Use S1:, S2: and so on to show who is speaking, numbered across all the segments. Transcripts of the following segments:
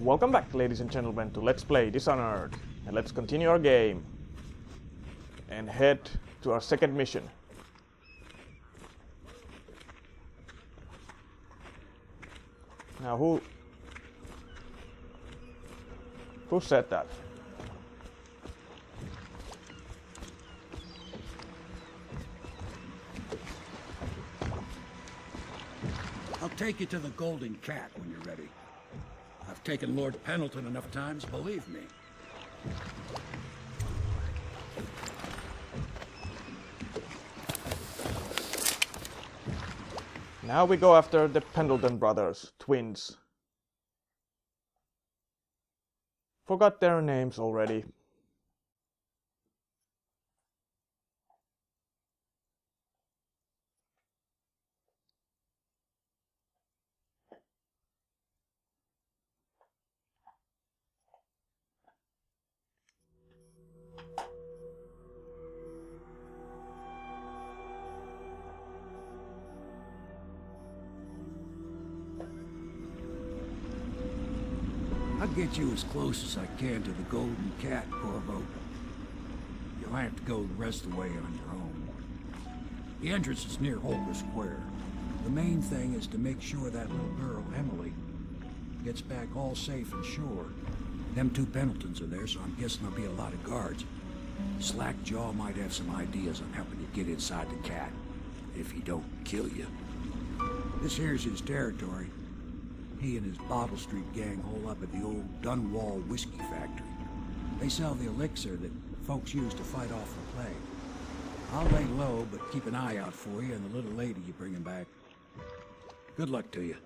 S1: Welcome back, ladies and gentlemen, to Let's Play Dishonored. And let's continue our game and head to our second mission. Now who said that?
S2: I'll take you to the Golden Cat when you're ready. I've taken Lord Pendleton enough times, believe me.
S1: Now we go after the Pendleton brothers, twins. Forgot their names already.
S2: I'll get you as close as I can to the Golden Cat, Corvo. You'll have to go the rest of the way on your own. The entrance is near Holker Square. The main thing is to make sure that little girl, Emily, gets back all safe and sure. Them two Pendletons are there, so I'm guessing there'll be a lot of guards. Slackjaw might have some ideas on helping you get inside the cat, if he don't kill you. This here's his territory. He and his Bottle Street gang hole up at the old Dunwall whiskey factory. They sell the elixir that folks use to fight off the plague. I'll lay low, but keep an eye out for you and the little lady you bring him back. Good luck to you.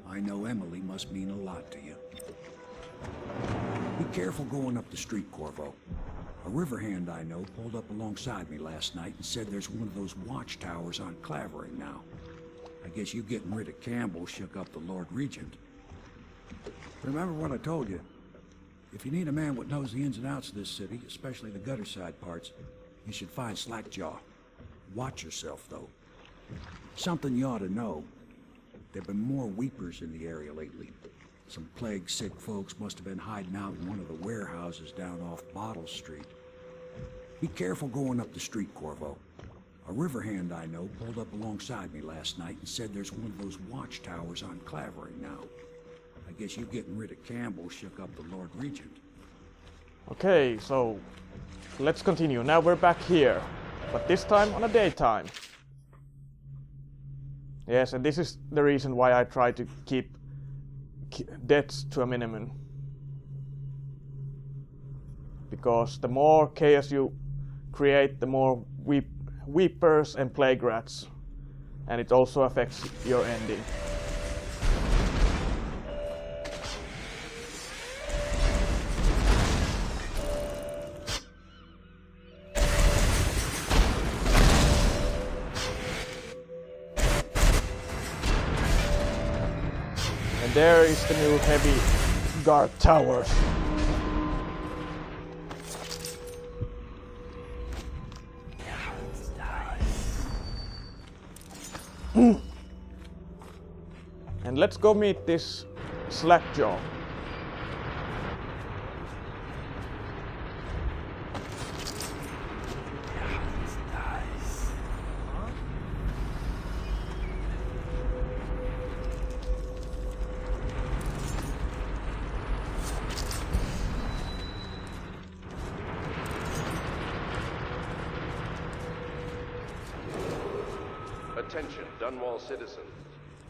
S2: I know Emily must mean a lot to you. Be careful going up the street, Corvo. A river hand I know pulled up alongside me last night and said there's one of those watchtowers on Clavering now. I guess you getting rid of Campbell shook up the Lord Regent. Remember what I told you. If you need a man what knows the ins and outs of this city, especially the gutter side parts, you should find Slackjaw. Watch yourself, though. Something you ought to know. There've been more weepers in the area lately. Some plague-sick folks must have been hiding out in one of the warehouses down off Bottle Street. Be careful going up the street, Corvo. A river hand I know pulled up alongside me last night and said there's one of those watchtowers on Clavering now. I guess you getting rid of Campbell shook up the Lord Regent.
S1: Okay, so let's continue. Now we're back here, but this time on a daytime. Yes, and this is the reason why I try to keep deaths to a minimum. Because the more chaos you create, the more weepers and plague rats, and it also affects your ending. And there is the new heavy guard towers. And let's go meet this Slackjaw.
S3: Attention, Dunwall citizens.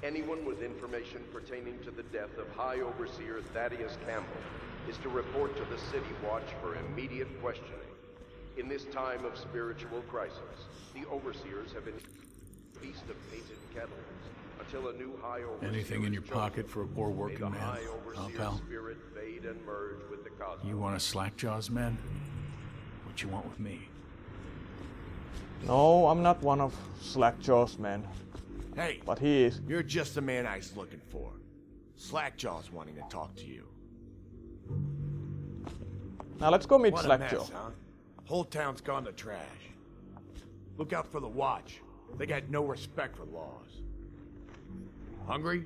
S3: Anyone with information pertaining to the death of High Overseer Thaddeus Campbell is to report to the City Watch for immediate questioning. In this time of spiritual crisis, the Overseers have been feast of painted kettles until a new High Overseer.
S4: Anything in your pocket for a poor working man, huh, pal?
S3: Spirit fade and merge with the cosmos.
S4: You want a Slackjaw's man? What you want with me?
S1: No, I'm not one of Slackjaw's men.
S5: Hey,
S1: But he is.
S5: you're just the man I was looking for. Slackjaw's wanting to talk to you.
S1: Now let's go meet
S5: What a
S1: Slackjaw.
S5: mess, huh? Whole town's gone to trash. Look out for the Watch. They got no respect for laws. Hungry?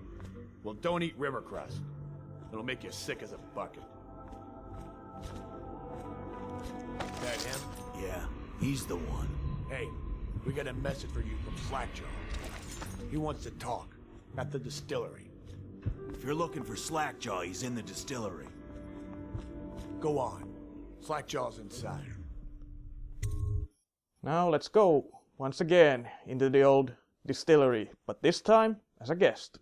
S5: Well, don't eat river crust. It'll make you sick as a bucket. That him?
S4: Yeah, he's the one.
S5: Hey, we got a message for you from Slackjaw. He wants to talk. At the distillery.
S4: If you're looking for Slackjaw, he's in the distillery.
S5: Go on. Slackjaw's inside.
S1: Now let's go once again into the old distillery, but this time as a guest.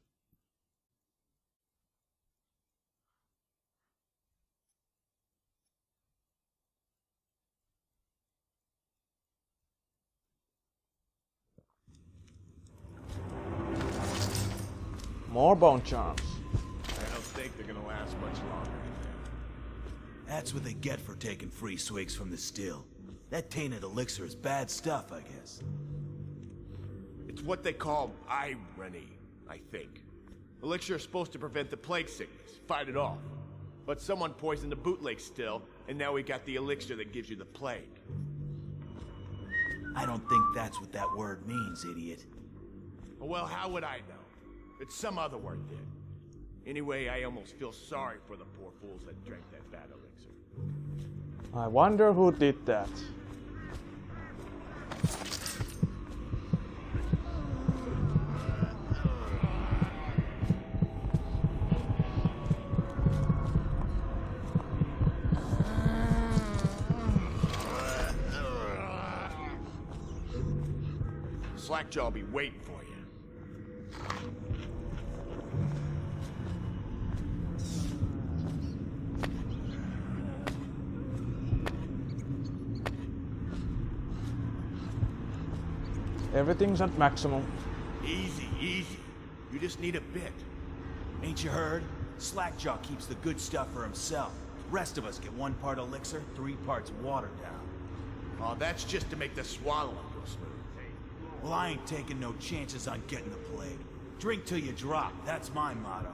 S1: More bone charms.
S5: I don't think they're gonna last much longer.
S4: That's what they get for taking free swigs from the still. That tainted elixir is bad stuff, I guess.
S5: It's what they call irony, I think. Elixir is supposed to prevent the plague sickness, fight it off. But someone poisoned the bootleg still, and now we got the elixir that gives you the plague.
S4: I don't think that's what that word means, idiot.
S5: Well, how would I know? It's some other word did. Anyway, I almost feel sorry for the poor fools that drank that bad elixir.
S1: I wonder who did that.
S5: Slackjaw will be waiting for you.
S1: Everything's at maximum.
S5: Easy, easy. You just need a bit.
S4: Ain't you heard? Slackjaw keeps the good stuff for himself. Rest of us get 1 part elixir, 3 parts watered down.
S5: Oh, that's just to make the swallowing go smooth.
S4: Well, I ain't taking no chances on getting the plague. Drink till you drop, that's my motto.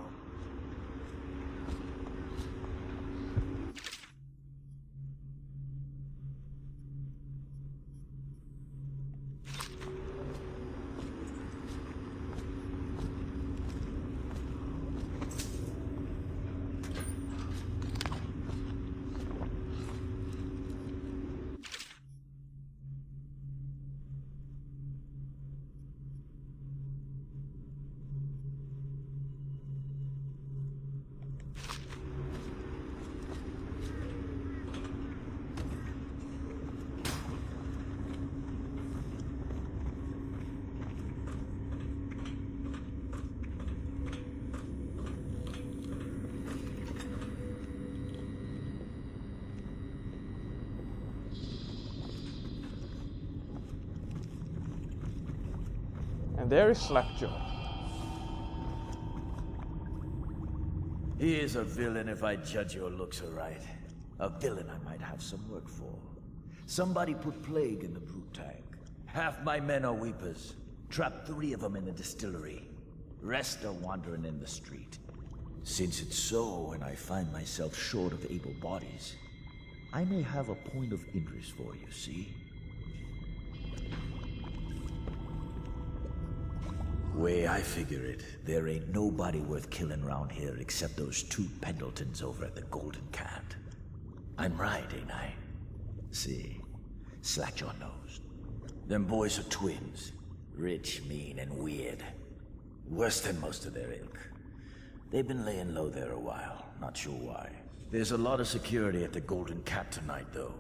S1: And there is Slackjaw.
S6: He is a villain if I judge your looks aright. A villain I might have some work for. Somebody put plague in the brute tank. Half my men are weepers. Trapped 3 of them in the distillery. Rest are wandering in the street. Since it's so, and I find myself short of able bodies, I may have a point of interest for you, see? Way I figure it, there ain't nobody worth killing round here except those 2 Pendletons over at the Golden Cat. I'm right, ain't I? See, Slackjaw knows. Them boys are twins. Rich, mean, and weird. Worse than most of their ilk. They've been laying low there a while, not sure why. There's a lot of security at the Golden Cat tonight, though.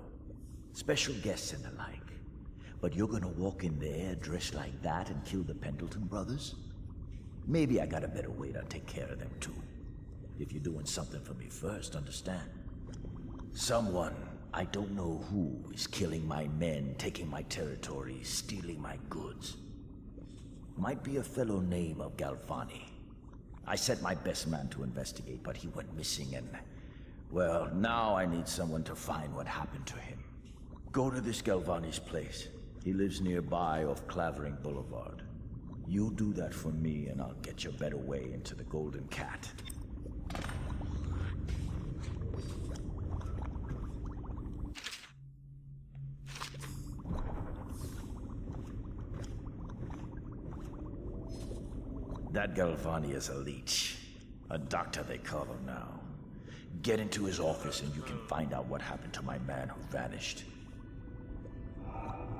S6: Special guests and the like. But you're gonna walk in there dressed like that and kill the Pendleton brothers? Maybe I got a better way to take care of them too. If you're doing something for me first, understand? Someone, I don't know who, is killing my men, taking my territory, stealing my goods. Might be a fellow named of Galvani. I sent my best man to investigate, but he went missing and... well, now I need someone to find what happened to him. Go to this Galvani's place. He lives nearby off Clavering Boulevard. You do that for me and I'll get you a better way into the Golden Cat. That Galvani is a leech. A doctor, they call him now. Get into his office and you can find out what happened to my man who vanished.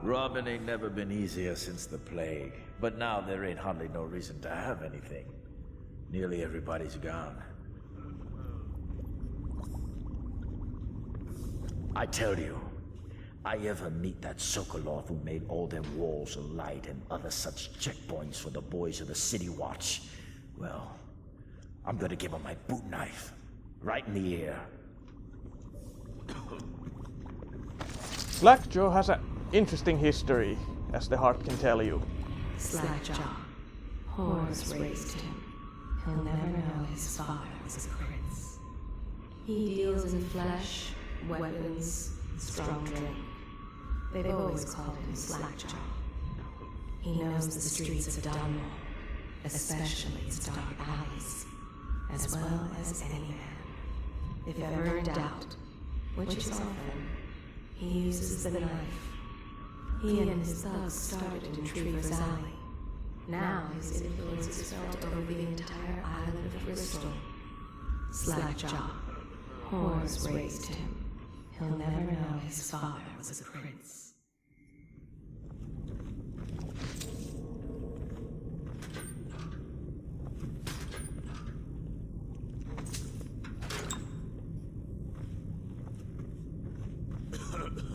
S6: Robbing ain't never been easier since the plague, but now there ain't hardly no reason to have anything. Nearly everybody's gone. I tell you, I ever meet that Sokolov who made all them walls of light and other such checkpoints for the boys of the City Watch, well, I'm gonna give him my boot knife. Right in the ear.
S1: Slackjaw has an interesting history, as the heart can tell you.
S7: Slackjaw. Horrors raised him. He'll never know his father was a prince. He deals in flesh, weapons, strong drink. They've always called him Slackjaw. He knows the streets of Dunwall, especially its dark alleys, as well as any man. If ever in doubt, which is often, he uses the knife. He and his thugs started in Trevor's Alley. Now his influence is felt over the entire island of Bristol. Slackjaw. Horrors raised him. He'll never know his father was a prince.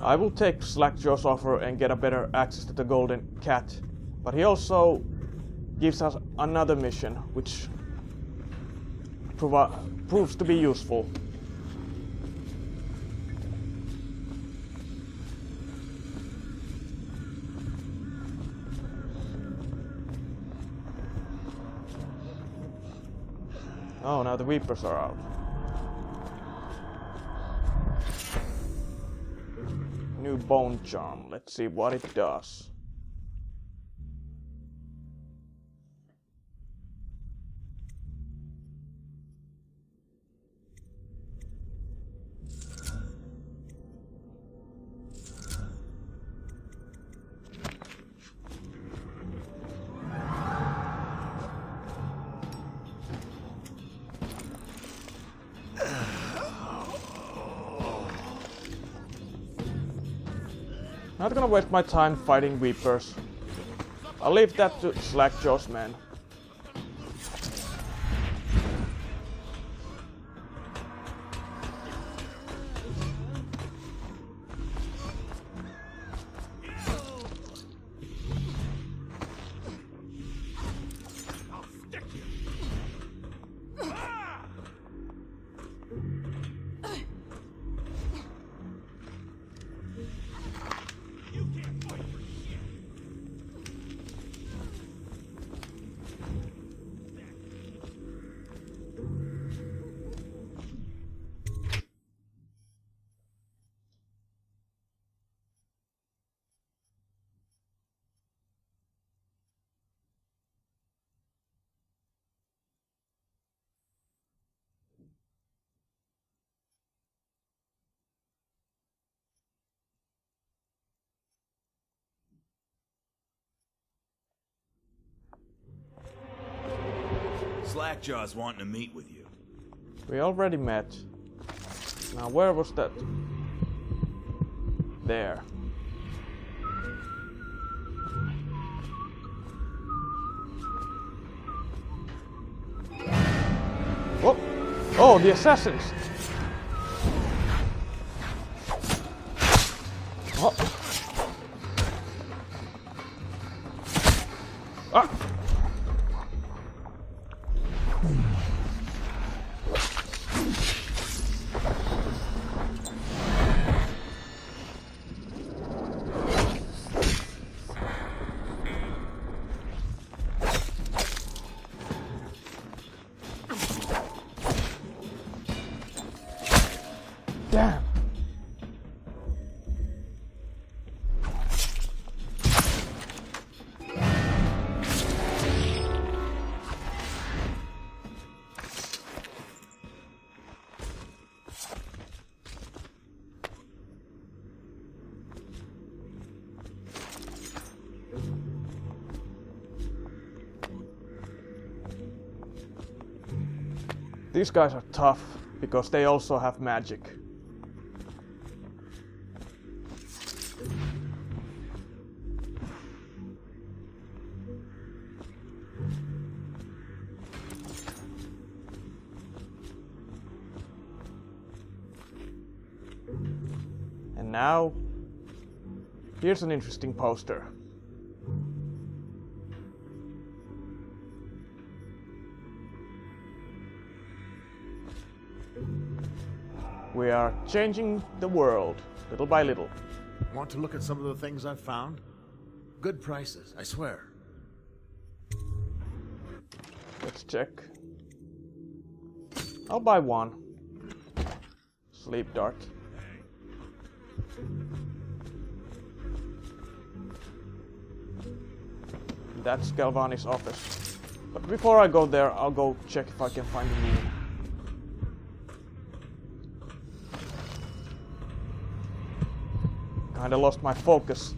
S1: I will take Slackjaw's offer and get a better access to the Golden Cat, but he also gives us another mission, which proves to be useful. Oh, now the Weepers are out. New bone charm. Let's see what it does. Not gonna waste my time fighting Weepers. I'll leave that to Slackjaw's men.
S4: Slackjaw's wanting to meet with you.
S1: We already met. Now where was that? There. Oh! Oh, the assassins! Oh! Ah! Damn. These guys are tough because they also have magic. And now, here's an interesting poster. We are changing the world, little by little.
S8: Want to look at some of the things I've found? Good prices, I swear.
S1: Let's check. I'll buy one. Sleep dart. That's Galvani's office. But before I go there, I'll go check if I can find a new. Kinda lost my focus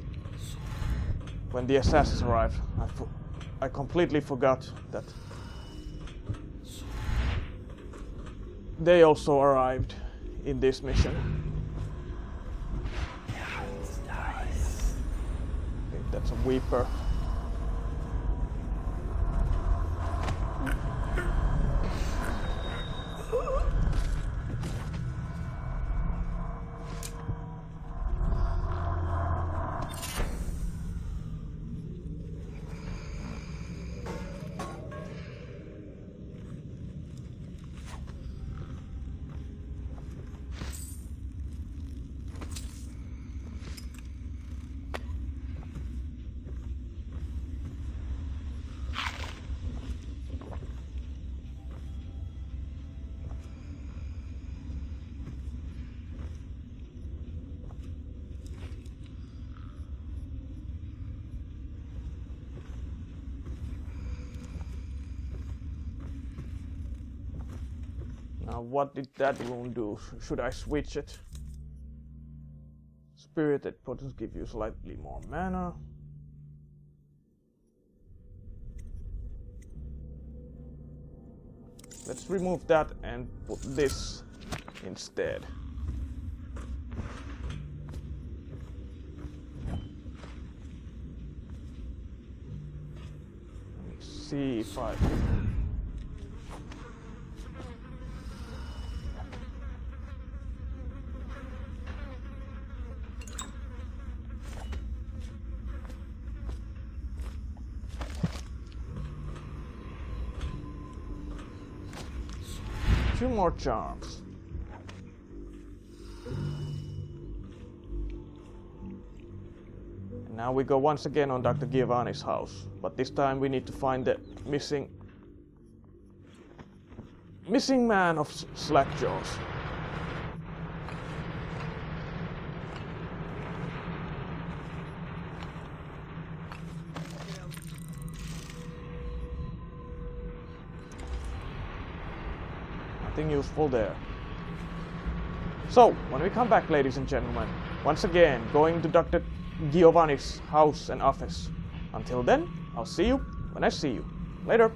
S1: when the assassins arrived. I completely forgot that they also arrived in this mission. I think that's a Weeper. Now what did that rune do? Should I switch it? Spirited Potence give you slightly more mana. Let's remove that and put this instead. Let's see if I... Two more charms. And now we go once again on Dr. Giovanni's house, but this time we need to find the missing man of Slackjaws. Nothing useful there. So, when we come back, ladies and gentlemen, once again, going to Dr. Giovanni's house and office. Until then, I'll see you when I see you. Later.